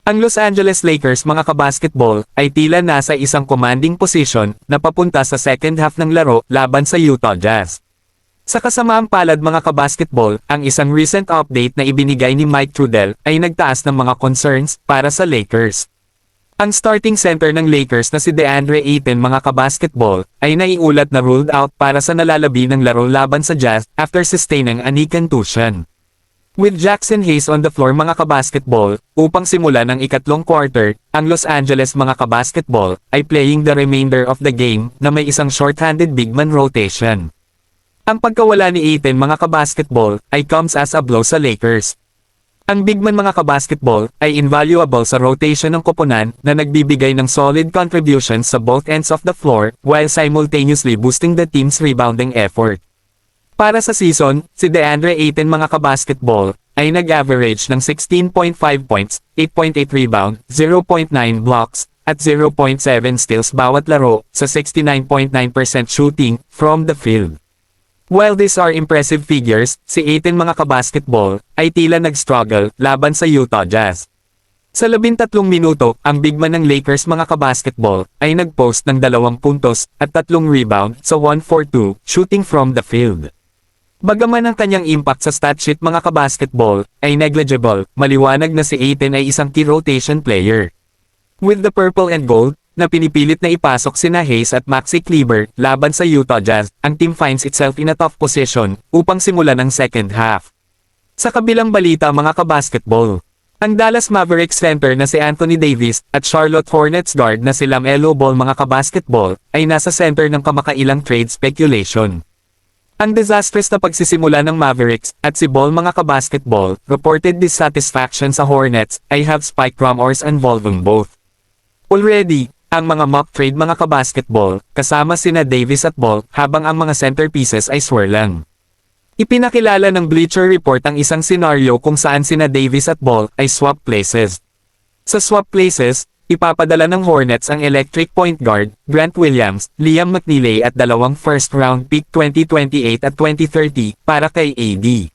Ang Los Angeles Lakers mga kabasketball ay tila nasa isang commanding position na papunta sa second half ng laro laban sa Utah Jazz. Sa kasamaang palad mga kabasketball, ang isang recent update na ibinigay ni Mike Trudell ay nagtaas ng mga concerns para sa Lakers. Ang starting center ng Lakers na si DeAndre Ayton mga kabasketball ay naiulat na ruled out para sa nalalabi ng laro laban sa Jazz after sustaining a knee contusion. With Jackson Hayes on the floor mga kabasketball, upang simulan ang ikatlong quarter, ang Los Angeles mga kabasketball ay playing the remainder of the game na may isang short-handed big man rotation. Ang pagkawala ni Ayton mga kabasketball ay comes as a blow sa Lakers. Ang big man mga kabasketball ay invaluable sa rotation ng koponan na nagbibigay ng solid contributions sa both ends of the floor while simultaneously boosting the team's rebounding effort. Para sa season, si DeAndre Ayton mga kabasketball ay nag-average ng 16.5 points, 8.8 rebound, 0.9 blocks, at 0.7 steals bawat laro sa 69.9% shooting from the field. While these are impressive figures, si Ayton mga kabasketball ay tila nag-struggle laban sa Utah Jazz. Sa 13 minuto, ang big man ng Lakers mga kabasketball ay nag-post ng 2 puntos at 3 rebound sa 1-for-2 shooting from the field. Bagaman ang kanyang impact sa statsheet mga kabasketball ay negligible, maliwanag na si Ayton ay isang key rotation player. With the purple and gold, na pinipilit na ipasok sina Hayes at Maxi Kleber laban sa Utah Jazz, ang team finds itself in a tough position upang simulan ang second half. Sa kabilang balita mga kabasketball, ang Dallas Mavericks center na si Anthony Davis at Charlotte Hornets guard na si LaMelo Ball mga kabasketball ay nasa center ng kamakailang trade speculation. Ang disastrous na pagsisimula ng Mavericks at si Ball mga kabasketball reported dissatisfaction sa Hornets ay have spiked rumors involving both. Already, ang mga mock trade mga kabasketball kasama sina Davis at Ball habang ang mga centerpieces ay swirlang. Ipinakilala ng Bleacher Report ang isang senaryo kung saan sina Davis at Ball ay swap places. Sa swap places, ipapadala ng Hornets ang electric point guard, Grant Williams, Liam McNeely at 2 first-round pick 2028 at 2030 para kay AD.